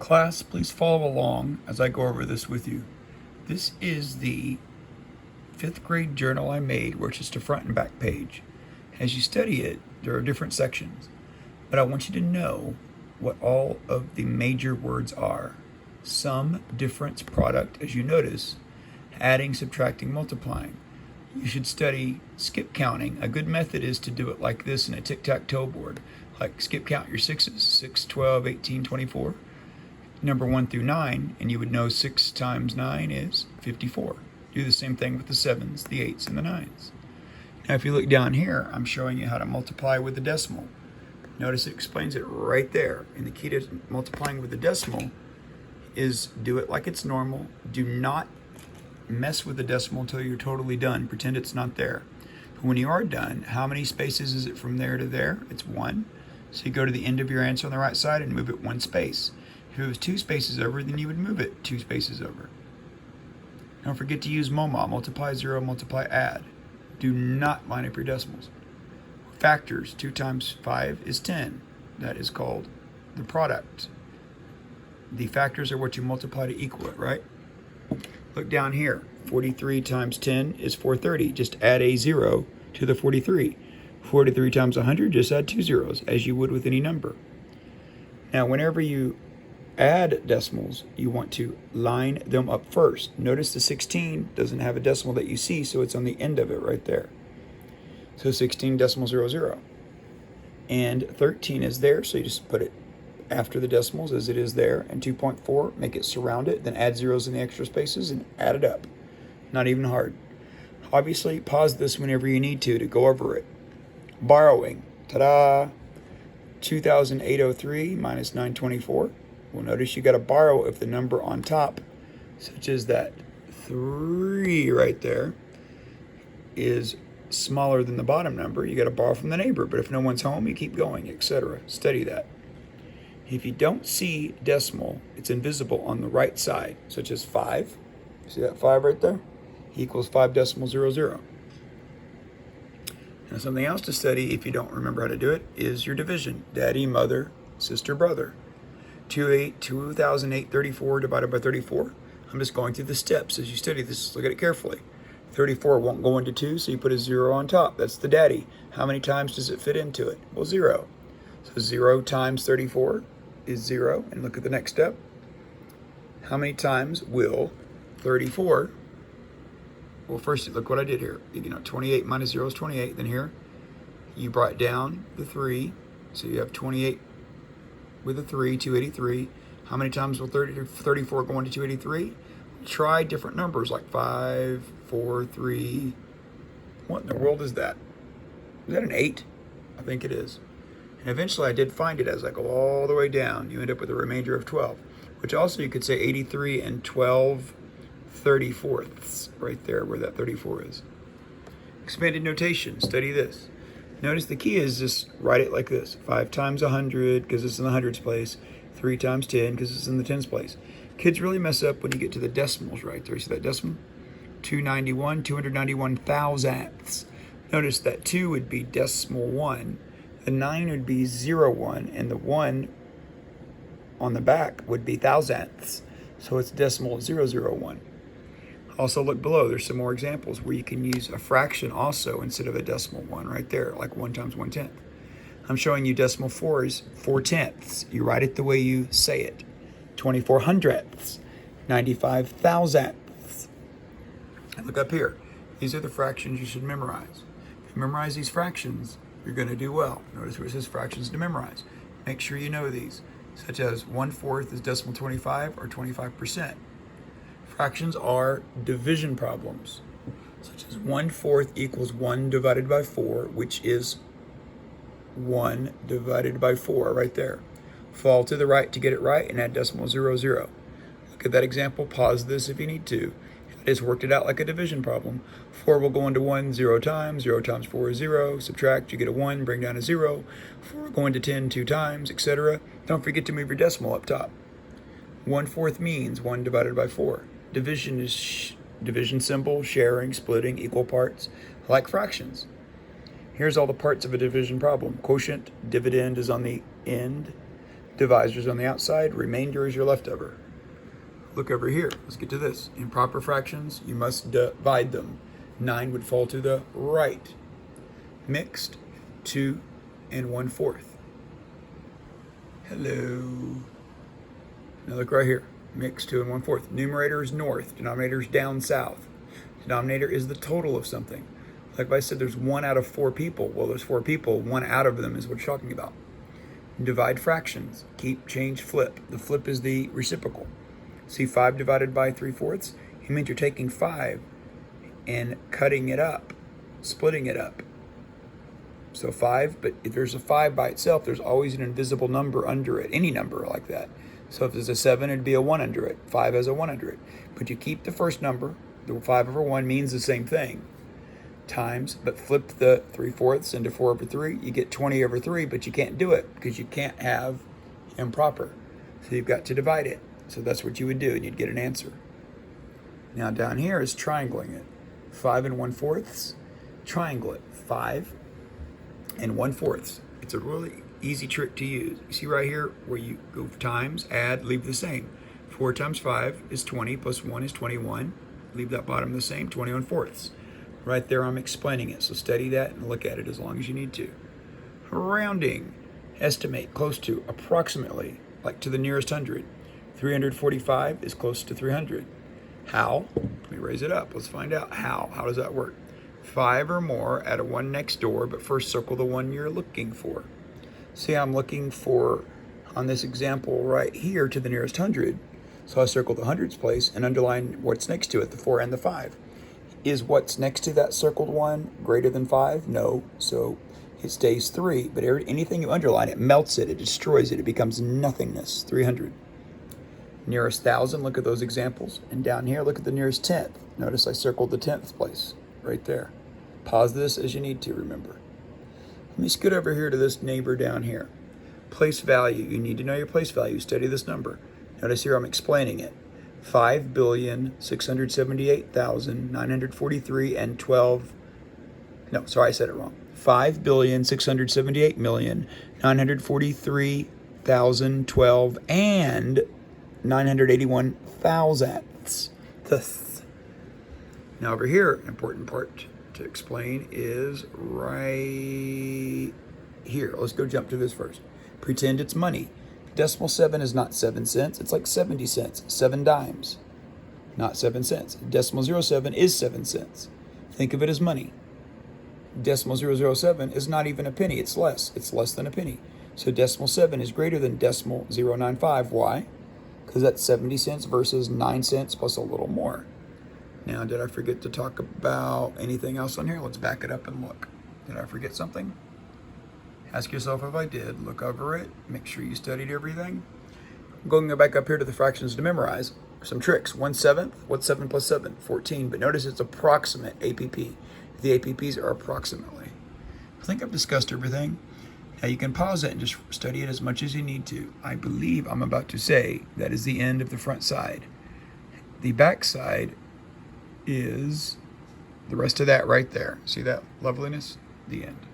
Class, please follow along as I go over this with you. This is the 5th grade journal I made, where it's just a front and back page. As you study it, there are different sections, but I want you to know what all of the major words are. Sum, difference, product, as you notice, adding, subtracting, multiplying. You should study skip counting. A good method is to do it like this in a tic-tac-toe board. Like skip count your sixes, 6, 12, 18, 24. Number 1 through 9, and you would know 6 times 9 is 54. Do the same thing with the 7s, the 8s, and the 9s. Now if you look down here, I'm showing you how to multiply with the decimal. Notice it explains it right there. And the key to multiplying with the decimal is do it like it's normal. Do not mess with the decimal until you're totally done. Pretend it's not there. But when you are done, how many spaces is it from there to there? It's 1. So you go to the end of your answer on the right side and move it 1 space. If it was 2 spaces over, then you would move it 2 spaces over. Don't forget to use MOMA, multiply, zero, multiply, add. Do not line up your decimals. Factors, 2 times 5 is 10. That is called the product. The factors are what you multiply to equal it, right? Look down here. 43 times 10 is 430. Just add a 0 to the 43. 43 times 100, just add 2 zeros, as you would with any number. Now, whenever you add decimals, you want to line them up first. Notice the 16 doesn't have a decimal that you see, so it's on the end of it right there. So 16 decimal 00. And 13 is there, so you just put it after the decimals as it is there. And 2.4, make it surround it, then add zeros in the extra spaces and add it up. Not even hard. Obviously, pause this whenever you need to go over it. Borrowing, ta-da! 2,803 minus 924. Well, notice you got to borrow if the number on top, such as that 3 right there, is smaller than the bottom number. You got to borrow from the neighbor, but if no one's home, you keep going, etc. Study that. If you don't see decimal, it's invisible on the right side, such as 5. See that 5 right there? Equals 5 decimal 00. Now, something else to study if you don't remember how to do it is your division. Daddy, mother, sister, brother. 2,834 divided by 34. I'm just going through the steps as you study this. Look at it carefully. 34 won't go into 2, so you put a 0 on top. That's the daddy. How many times does it fit into it? Well, 0. So 0 times 34 is 0. And look at the next step. How many times will 34... Well, first, look what I did here. 28 minus 0 is 28. Then here, you brought down the 3. So you have 28 with a 3, 283. How many times will 34 go into 283? Try different numbers like 5, 4, 3. What in the world is that? Is that an 8? I think it is. And eventually I did find it as I go all the way down. You end up with a remainder of 12, which also you could say 83 and 12 34ths, right there where that 34 is. Expanded notation, study this. Notice the key is just write it like this. 5 times 100, because it's in the hundreds place. 3 times 10, because it's in the tens place. Kids really mess up when you get to the decimals right there. See that decimal? 291, 291 thousandths. Notice that 2 would be decimal 1. The 9 would be 01, and the 1 on the back would be thousandths. So it's decimal 001. Also look below, there's some more examples where you can use a fraction also instead of a decimal 1 right there, like 1 times 1/10. I'm showing you decimal 4 is 4/10ths. You write it the way you say it. 24 hundredths, 95 thousandths. And look up here. These are the fractions you should memorize. If you memorize these fractions, you're going to do well. Notice where it says fractions to memorize. Make sure you know these, such as 1/4 is decimal 25 or 25%. Fractions are division problems, such as 1/4 equals 1 divided by 4, which is 1 divided by 4 right there. Fall to the right to get it right and add decimal 00. Look at that example. Pause this if you need to. I just worked it out like a division problem. 4 will go into 1 0 times. 0 times 4 is 0. Subtract, you get a 1, bring down a 0. 4 will go into 10 2 times, etc. Don't forget to move your decimal up top. 1/4 means 1 divided by 4. Division is division symbol, sharing, splitting, equal parts, like fractions. Here's all the parts of a division problem. Quotient, dividend is on the end. Divisors on the outside, remainder is your leftover. Look over here. Let's get to this. In proper fractions, you must divide them. 9 would fall to the right. Mixed, 2 1/4. Hello. Now look right here. Mixed, 2 1/4. Numerator is north. Denominator is down south. Denominator is the total of something. Like if I said there's 1 out of 4 people, well, there's 4 people. 1 out of them is what you're talking about. Divide fractions. Keep, change, flip. The flip is the reciprocal. See 5 divided by 3/4? It means you're taking 5 and cutting it up, splitting it up. So 5, but if there's a 5 by itself, there's always an invisible number under it, any number like that. So if there's a 7, it'd be a 1 under it. 5 has a 1 under it. But you keep the first number, the 5 over 1 means the same thing, times, but flip the 3/4 into 4 over 3, you get 20 over 3, but you can't do it because you can't have improper. So you've got to divide it. So that's what you would do, and you'd get an answer. Now down here is triangling it. 5 1/4, triangle it. 5 1/4. It's a really easy trick to use. You see right here where you go times, add, leave the same. 4 times 5 is 20, plus 1 is 21. Leave that bottom the same, 20 1/4. Right there I'm explaining it, so study that and look at it as long as you need to. Rounding. Estimate, close to, approximately, like to the nearest hundred. 345 is close to 300. How? Let me raise it up. Let's find out how. How does that work? 5 or more, add a 1 next door, but first circle the one you're looking for. See, I'm looking for, on this example right here, to the nearest hundred. So I circle the hundreds place and underline what's next to it, the 4 and the 5. Is what's next to that circled one greater than 5? No. So it stays 3. But anything you underline, it melts it, it destroys it, it becomes nothingness. 300. Nearest 1,000, look at those examples. And down here, look at the nearest 10th. Notice I circled the 10th place right there. Pause this as you need to, remember. Let me scoot over here to this neighbor down here. Place value. You need to know your place value. Study this number. Notice here I'm explaining it. 5,678,943 and 12. No, sorry, I said it wrong. 5,678,943,012 and 981 thousandths. Now over here, an important part to explain is right here. Let's go jump to this first. Pretend it's money. Decimal 7 is not 7 cents. It's like 70 cents, 7 dimes, not 7 cents. Decimal 07 is 7 cents. Think of it as money. Decimal 007 is not even a penny. It's less. It's less than a penny. So decimal 7 is greater than decimal 095. Why? Because that's 70 cents versus 9 cents plus a little more. Now, did I forget to talk about anything else on here? Let's back it up and look. Did I forget something? Ask yourself if I did. Look over it. Make sure you studied everything. I'm going to go back up here to the fractions to memorize some tricks. 1/7. What's 7 plus 7? 14. But notice it's approximate APP. The APPs are approximately. I think I've discussed everything. Now you can pause it and just study it as much as you need to. I believe I'm about to say that is the end of the front side. The back side is the rest of that right there. See that loveliness? The end.